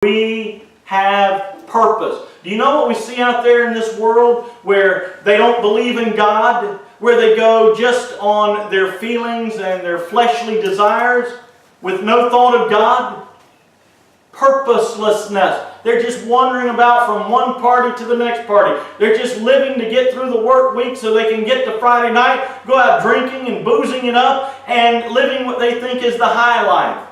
We have purpose. Do you know what we see out there in this world where they don't believe in God, where they go just on their feelings and their fleshly desires with no thought of God? Purposelessness. They're just wandering about from one party to the next party. They're just living to get through the work week so they can get to Friday night, go out drinking and boozing it up and living what they think is the high life.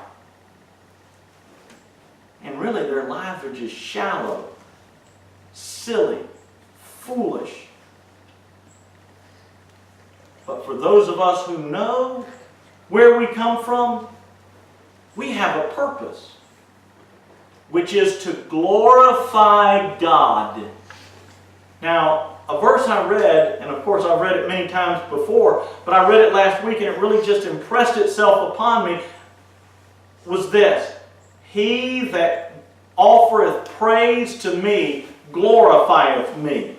And really their lives are just shallow, silly, foolish. But for those of us who know where we come from, we have a purpose, which is to glorify God. Now, a verse I read, and of course I've read it many times before, but I read it last week and it really just impressed itself upon me, was this: He that offereth praise to me glorifieth me.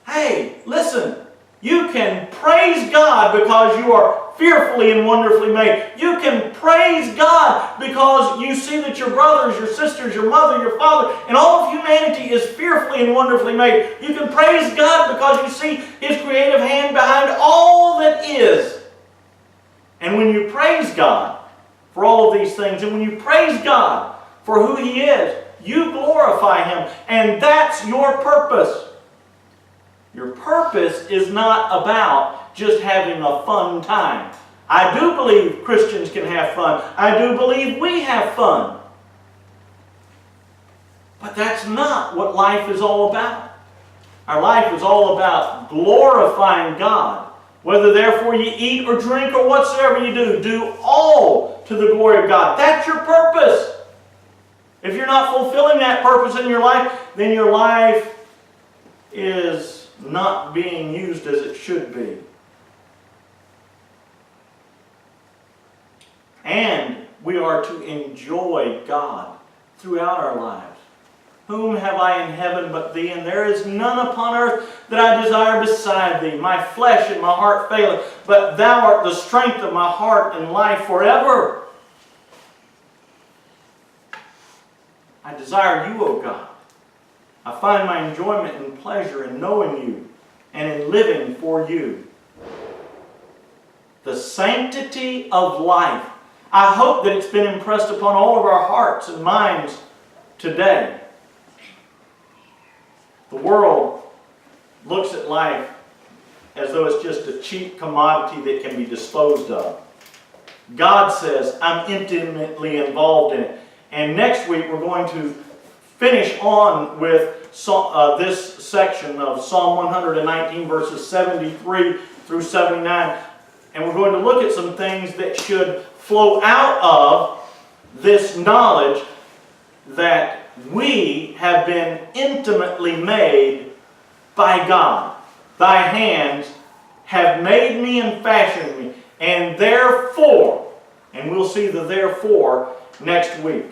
Hey, listen, you can praise God because you are fearfully and wonderfully made. You can praise God because you see that your brothers, your sisters, your mother, your father, and all of humanity is fearfully and wonderfully made. You can praise God because you see His creative hand behind all that is. And when you praise God for all of these things, and when you praise God for who He is, you glorify Him. And that's your purpose. Your purpose is not about just having a fun time. I do believe Christians can have fun. I do believe we have fun. But that's not what life is all about. Our life is all about glorifying God. Whether therefore you eat or drink or whatsoever you do, do all to the glory of God. That's your purpose. If you're not fulfilling that purpose in your life, then your life is not being used as it should be. And we are to enjoy God throughout our lives. Whom have I in heaven but Thee? And there is none upon earth that I desire beside Thee. My flesh and my heart faileth, but Thou art the strength of my heart and life forever. I desire You, O God. I find my enjoyment and pleasure in knowing You and in living for You. The sanctity of life. I hope that it's been impressed upon all of our hearts and minds today. The world looks at life as though it's just a cheap commodity that can be disposed of. God says, I'm intimately involved in it. And next week we're going to finish on with this section of Psalm 119, verses 73 through 79. And we're going to look at some things that should flow out of this knowledge that we have been intimately made by God. Thy hands have made me and fashioned me. And therefore, and we'll see the therefore next week.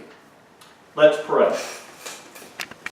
Let's pray.